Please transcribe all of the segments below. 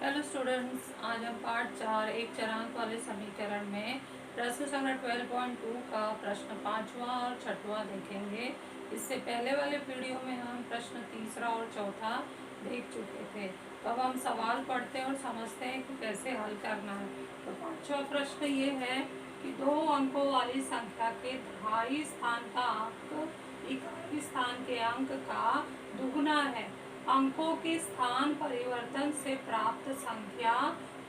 Hello students, आज हम part 4 एक चरांक वाले समीकरण में प्रश्न संग्रह 12.2 का प्रश्न 5वां और 6वां देखेंगे। इससे पहले वाले वीडियो में हम प्रश्न 3 और 4 देख चुके थे। तो अब हम सवाल पढ़ते हैं और समझते हैं कि कैसे हल करना है। तो 5वां प्रश्न ये है कि 2 अंकों वाली संख्या के दहाई स्थान का अंक इकाई स्थान के अंक का दुगुना है। अंकों के स्थान परिवर्तन से प्राप्त संख्या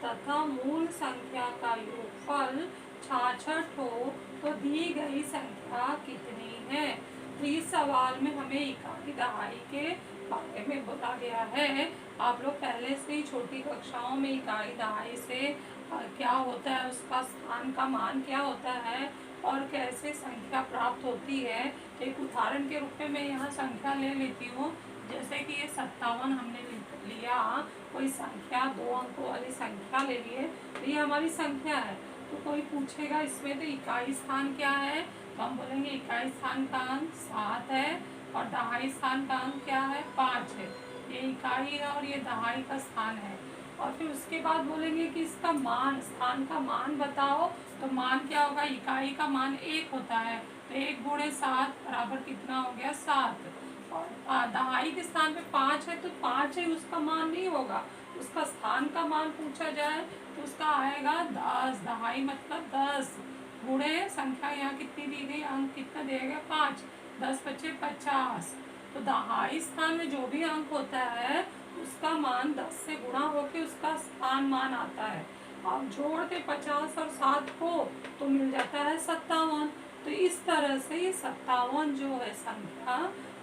तथा मूल संख्या का योगफल 66 हो तो दी गई संख्या कितनी है। तो इस सवाल में हमें इकाई दहाई के बारे में बोला गया है। आप लोग पहले से ही छोटी कक्षाओं में इकाई दहाई से क्या होता है, उसका स्थान का मान क्या होता है और कैसे संख्या प्राप्त होती है। एक उदाहरण के रूप में मैं यहाँ संख्या ले लेती हूँ। जैसे कि ये 57 हमने लिया, कोई संख्या 2 अंकों वाली संख्या ले लिए, तो ये हमारी संख्या है। तो कोई पूछेगा इसमें तो इकाई स्थान क्या है, तो हम बोलेंगे इकाई स्थान का अंक 7 है और दहाई स्थान का अंक क्या है, 5 है। ये इकाई है और ये दहाई का स्थान है। और फिर उसके बाद बोलेंगे कि इसका मान, स्थान का मान बताओ। तो मान क्या होगा, इकाई का मान 1 होता है, तो 1 गुणे 7 बराबर कितना हो गया, 7। और दहाई के स्थान पे 5 है, तो 5 है, उसका मान नहीं होगा। उसका स्थान का मान पूछा जाए तो उसका आएगा 10। दहाई मतलब 10 गुणे संख्या यहाँ कितनी दी गई, अंक कितना दिया गया, 5। 10 बचे 50। तो दहाई स्थान में जो भी अंक होता है उसका मान 10 से गुणा होके उसका स्थान मान आता है। अब जोड़ के 50 और 7 को तो मिल जाता है 57। तो इस तरह से ये 57 जो है संख्या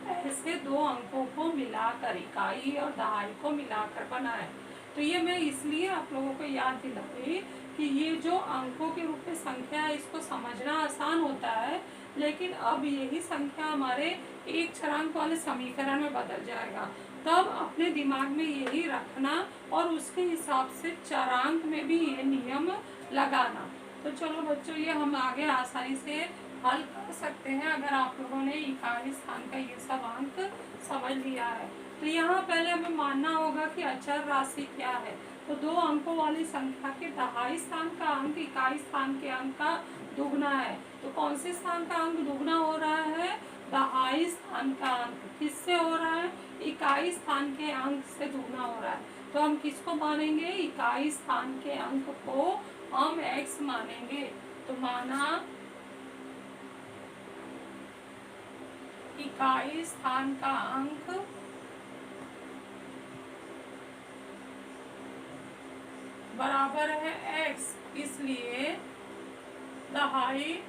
ऐसे 2 अंकों को मिलाकर, इकाई और दहाई को मिलाकर बना है। तो ये मैं इसलिए आप लोगों को याद दिलाई कि ये जो अंकों के रूप में संख्या है इसको समझना आसान होता है, लेकिन अब यही संख्या हमारे एक चरांक वाले समीकरण में बदल जाएगा। तब अपने दिमाग में यही रखना और उसके हिसाब से चरांक में भी ये नियम लगाना। तो चलो बच्चों, ये हम आगे आसानी से हल कर सकते हैं अगर आप लोगों ने इकाई स्थान का ये सब अंक समझ लिया है। तो यहाँ पहले हमें मानना होगा कि अचर राशि क्या है। तो 2 अंकों वाली संख्या के दहाई स्थान का अंक इकाई स्थान के अंक का दुगना है। तो कौन से स्थान का अंक दुगना हो रहा है, दहाई स्थान का अंक। किससे हो रहा है, इकाई स्थान के अंक से दुगना हो रहा है। तो हम किसको मानेंगे, इकाई स्थान के अंक को हम x मानेंगे। तो माना इकाई स्थान का अंक बराबर है x, इसलिए दहाई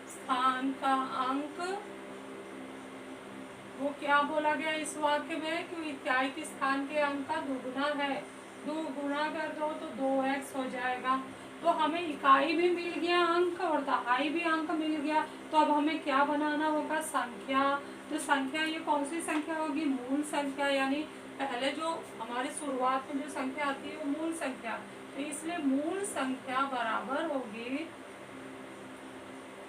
स्थान का अंक वो क्या बोला गया इस वाक्य में कि इकाई के स्थान के अंक का दुगुना है। 2 गुणा कर दो तो 2x हो जाएगा। तो हमें इकाई भी मिल गया अंक और दहाई भी अंक मिल गया। तो अब हमें क्या बनाना होगा, संख्या। तो संख्या ये कौन सी संख्या होगी, मूल संख्या, यानी पहले जो हमारे शुरुआत में जो संख्या आती है वो मूल संख्या। तो इसलिए मूल संख्या बराबर होगी,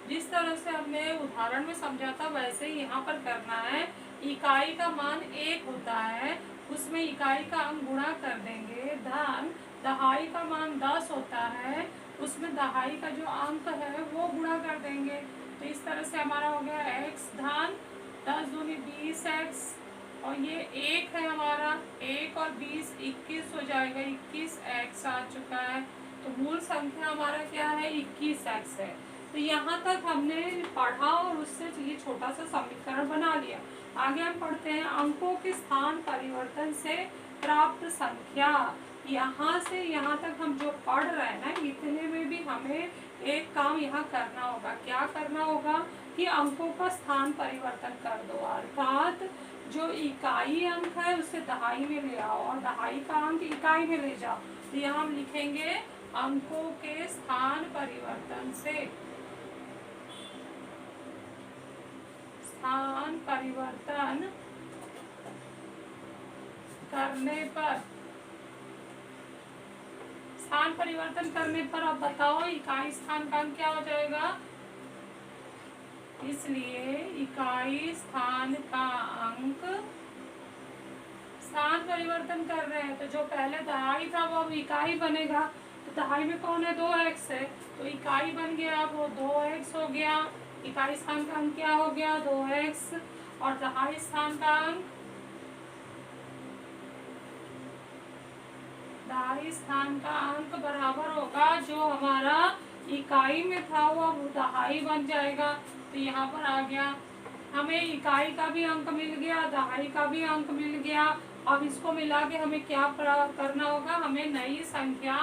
जिस तरह से हमने उदाहरण में समझा था वैसे ही यहाँ पर करना है। इकाई का मान 1 होता है, उसमें इकाई का अंक गुणा कर देंगे, धन दहाई का मान 10 होता है, उसमें दहाई का जो अंक है वो गुणा कर देंगे। तो इस तरह से हमारा हो गया x धन 10 दूनी 20x, और ये 1 है हमारा, 1 और 20 21 हो जाएगा, 21x आ चुका है। तो मूल संख्या हमारा क्या है, 21x है। तो यहाँ तक हमने पढ़ा और उससे ये छोटा सा समीकरण बना लिया। आगे हम पढ़ते हैं अंकों के स्थान परिवर्तन से प्राप्त संख्या। यहाँ से यहाँ तक हम जो पढ़ रहे हैं ना, इतने में भी हमें एक काम यहाँ करना होगा। क्या करना होगा कि अंकों का स्थान परिवर्तन कर दो, अर्थात जो इकाई अंक है उसे दहाई में ले आओ और दहाई का अंक इकाई में ले जाओ। तो यहाँ हम लिखेंगे अंकों के स्थान परिवर्तन से, स्थान परिवर्तन करने पर, स्थान परिवर्तन करने पर अब बताओ इकाई स्थान का अंक क्या हो जाएगा, इसलिए इकाई स्थान का अंक, स्थान परिवर्तन कर रहे हैं तो जो पहले दहाई था वो अब इकाई बनेगा। तो दहाई में कौन है, 2x है, तो इकाई बन गया वो 2x हो गया। इकाई स्थान का अंक क्या हो गया, 2x, और दहाई स्थान का अंक, दहाई स्थान का अंक बराबर होगा जो हमारा इकाई में था वो अब दहाई बन जाएगा। तो यहाँ पर आ गया, हमें इकाई का भी अंक मिल गया, दहाई का भी अंक मिल गया। अब इसको मिला के हमें क्या करना होगा, हमें नई संख्या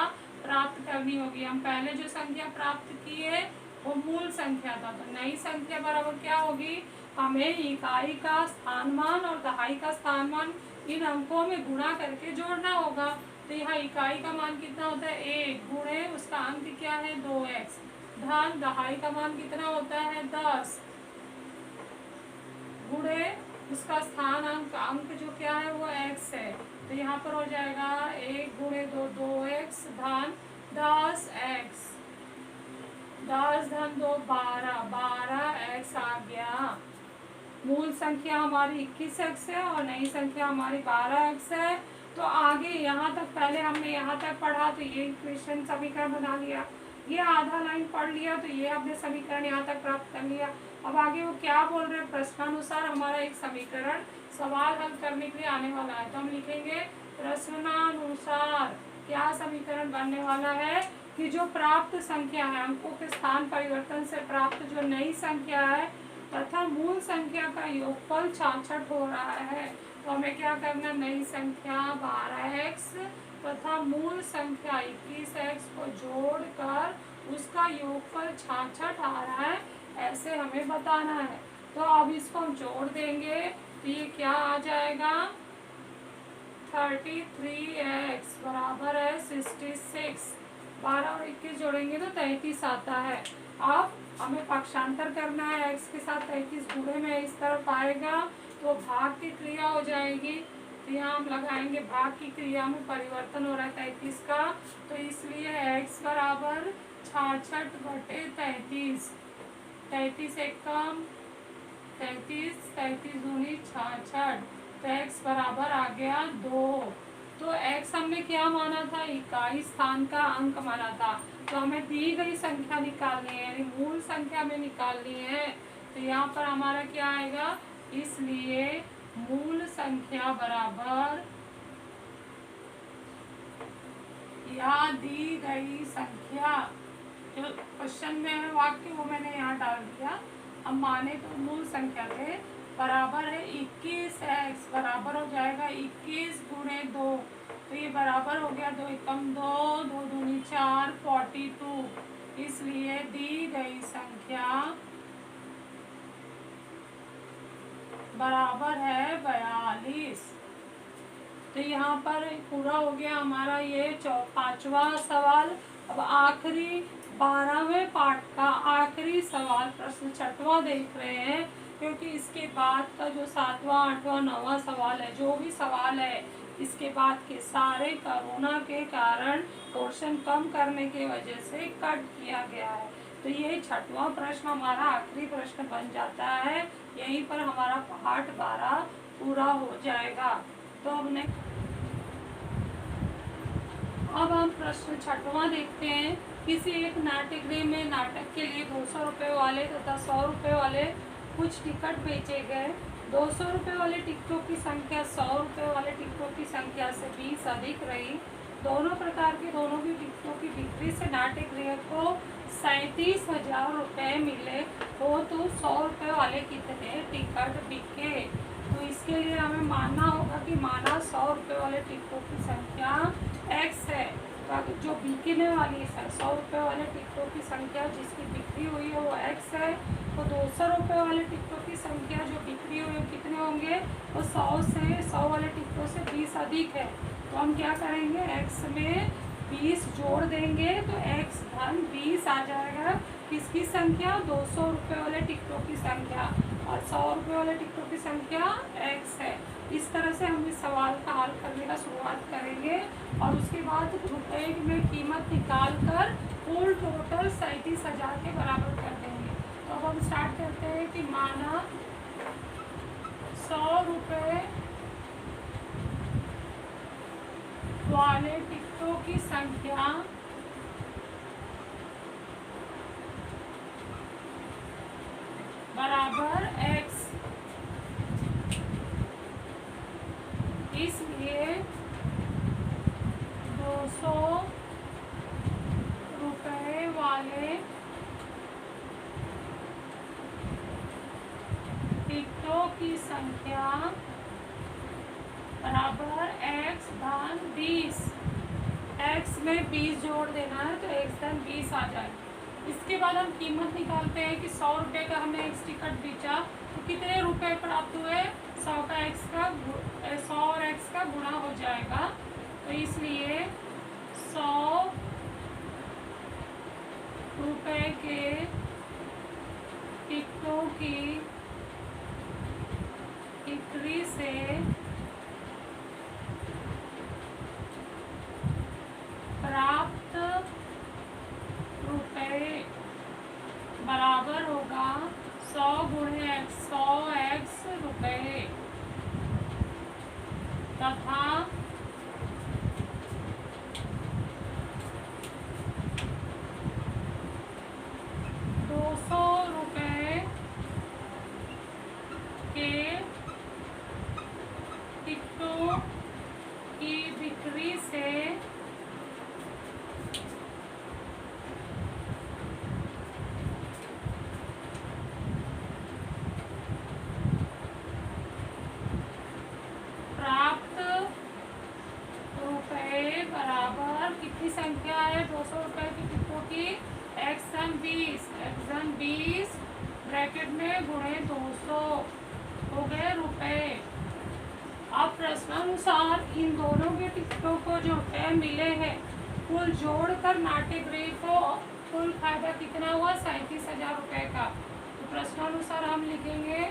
प्राप्त करनी होगी। हम पहले जो संख्या प्राप्त की है वो मूल संख्या था, तो नई संख्या बराबर क्या होगी, हमें इकाई का स्थानमान और दहाई का स्थानमान इन अंकों में गुणा करके जोड़ना होगा। तो यहाँ इकाई का मान कितना होता है, 1 गुणे उसका अंक क्या है, 2x, धन दहाई का मान कितना होता है, 10 गुणे उसका स्थान अंक जो क्या है वो x है। तो यहाँ पर हो जाएगा 1 गुणे 2 2x धन 10x, 10 धन 2 12, 12x आ गया। मूल संख्या हमारी 21x है और नई संख्या हमारी 12x है। तो आगे यहाँ तक, पहले हमने यहाँ तक पढ़ा तो ये इक्वेशन समीकरण बना लिया, ये आधा लाइन पढ़ लिया तो ये हमने समीकरण यहाँ तक प्राप्त कर लिया। अब आगे वो क्या बोल रहे हैं, प्रश्नानुसार हमारा एक समीकरण सवाल हल करने के लिए आने वाला है। तो हम लिखेंगे प्रश्नानुसार क्या समीकरण बनने वाला है कि जो प्राप्त संख्या है, अंकों के स्थान परिवर्तन से प्राप्त जो नई संख्या है तथा मूल संख्या का योगफल 66 हो रहा है। तो हमें क्या करना, नई संख्या 12x तथा मूल संख्या 21x को जोड़कर उसका योगफल 66 आ रहा है, ऐसे हमें बताना है। तो अब इसको हम जोड़ देंगे तो ये क्या आ जाएगा, 33x बराबर है 66, 12 और 21 जोड़ेंगे तो 33 आता है। अब हमें पक्षांतर करना है, x के साथ 33 गुणे में इस तरफ आएगा तो भाग की क्रिया हो जाएगी। तो यहाँ हम लगाएंगे भाग की क्रिया में परिवर्तन हो रहा है 33 का, तो इसलिए x बराबर 66 बटे 33, 33 एक कम 33, 33 दूनी 66, तो x बराबर आ गया 2। तो x हमने क्या माना था, इकाई स्थान का अंक माना था। तो हमें दी गई संख्या निकालनी है, यानी मूल संख्या में निकालनी है। तो यहाँ पर हमारा क्या आएगा, इसलिए मूल संख्या बराबर या दी गई संख्या, जो क्वेश्चन में है वाक्य वो मैंने यहाँ डाल दिया। अब माने तो मूल संख्या थे, बराबर है 21x, बराबर हो जाएगा 21 गुणे 2, तो ये बराबर हो गया 2 एकम 2, 2 दूनी 4, 42। इसलिए दी गई संख्या बराबर है 42। तो यहाँ पर पूरा हो गया हमारा ये 5वां सवाल। अब आखिरी 12वें पाठ का आखिरी सवाल प्रश्न 6वां देख रहे हैं, क्योंकि इसके बाद का जो 7वां 8वां 9वां सवाल है, जो भी सवाल है इसके बाद के सारे कोरोना के कारण पोर्शन कम करने की वजह से कट किया गया है। तो ये 6वां प्रश्न हमारा आखिरी प्रश्न बन जाता है, यहीं पर हमारा पाठ 12 पूरा हो जाएगा। तो अब हम प्रश्न 6वां देखते हैं। किसी एक नाट्यगृह में नाटक के लिए 200 रुपये वाले तथा 100 रुपये वाले कुछ टिकट बेचे गए। 200 रुपये वाले टिकटों की संख्या 100 रुपये वाले टिकटों की संख्या से 20 अधिक रही। दोनों प्रकार के दोनों भी टिकटों की बिक्री से नाट्यगृह को 37,000 रुपये मिले हो, तो 100 रुपये वाले कितने टिकट बिके। तो इसके लिए हमें मानना होगा कि माना 100 रुपये वाले टिकटों की संख्या x है, तो जो बिकने वाली है 100 रुपये वाले टिकटों की संख्या जिसकी बिक्री हुई है वो x है। तो 200 रुपये वाले टिकटों की संख्या जो बिक्री हुई है कितने होंगे, वो 100 वाले टिकटों से 20 अधिक है। तो हम क्या करेंगे, x में 20 जोड़ देंगे तो x धन 20 आ जाएगा। किसकी संख्या, 200 रुपये वाले टिकटों की संख्या, और 100 रुपये वाले टिकटों की संख्या x है। इस तरह से हम इस सवाल का हल करने का शुरुआत करेंगे और उसके बाद रुपये में कीमत निकाल कर कुल टोटल 37,000 के बराबर कर देंगे। तो अब हम स्टार्ट करते हैं कि माना 100 रुपये वाले टिकटों की संख्या बराबर x, इसलिए 200 रुपये वाले टिकटों की संख्या बराबर x धन 20। x में 20 जोड़ देना है तो x धन 20 आ जाए। इसके बाद हम कीमत निकालते हैं कि 100 रुपये का हमने x टिकट बेचा तो कितने रुपए प्राप्त हुए। 100 और x का गुणा हो जाएगा, तो इसलिए 100 रुपये के टिकटों की बिक्री से प्राप्त रुपए बराबर होगा 100 गुणे x, 100x रुपये, तथा 200 रुपये के टिकटों की बिक्री से प्राप्त रुपए बराबर कितनी संख्या है 200 रुपए की टिकटों की x धन 20 ब्रैकेट में गुणे 200 हो गए रुपए। अब प्रश्नानुसार इन दोनों के टिकटों को जो रुपए मिले हैं कुल जोड़कर नाट्यगृह को कुल फायदा कितना हुआ 37,000 रुपये का। तो प्रश्नानुसार हम लिखेंगे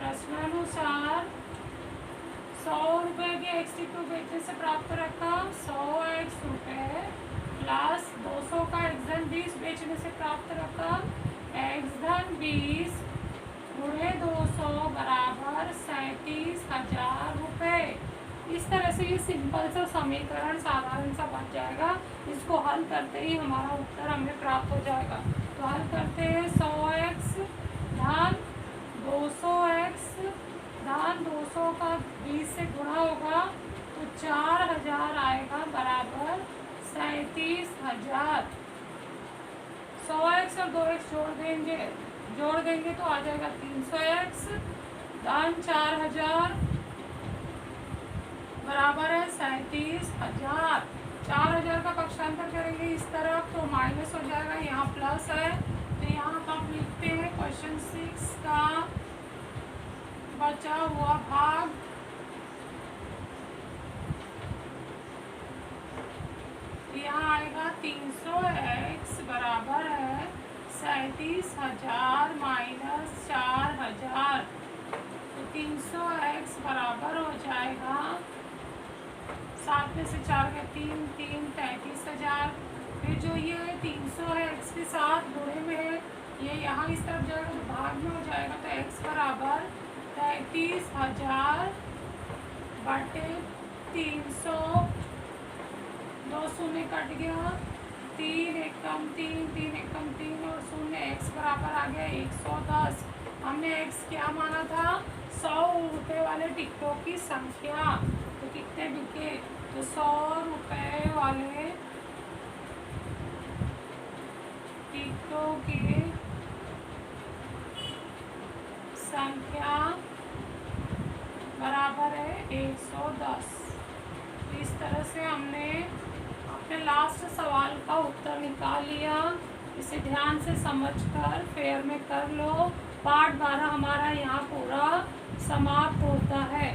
प्रश्नानुसार 100 रुपये के x टिकटों बेचने से प्राप्त रकम 100x रुपये प्लस 200 का x धन 20 बेचने से प्राप्त रकम x धन 20 गुणे 200 बराबर 37,000 रुपये। इस तरह से ये सिंपल सा समीकरण साधारण सा बन जाएगा। इसको हल करते ही हमारा उत्तर हमें प्राप्त हो जाएगा। तो हल करते हैं 100x धन 200x धन 200 का 20 से गुणा होगा तो 4,000 आएगा बराबर 37,000। 100x और 2x जोड़ देंगे तो आ जाएगा 300x धन 4,000 बराबर है 37,000। 4,000 का पक्षांतर करेंगे इस तरफ तो माइनस हो जाएगा, यहाँ प्लस है तो यहाँ हम लिखते हैं क्वेश्चन 6 का बचा हुआ भाग यहाँ आएगा 300x बराबर है 37,000 माइनस 4,000 तो 300x बराबर हो जाएगा 7 में से 4 के 3 33,000। फिर जो ये 300 है x के साथ गुणे में है ये यहाँ इस तरफ जाएगा तो भाग में हो जाएगा तो x बराबर 33,000 बटे 300। 2 शून्य कट गया 3 एकम 3 और शून्य x बराबर आ गया 110। हमने x क्या माना था 100 रुपये वाले टिकटों की संख्या, तो कितने बिके तो 100 रुपये वाले टिकटों की संख्या बराबर है 110। तो इस तरह से हमने अपने लास्ट सवाल का उत्तर निकाल लिया। इसे ध्यान से समझकर फेयर में कर लो। पार्ट 12 हमारा यहाँ पूरा समाप्त होता है।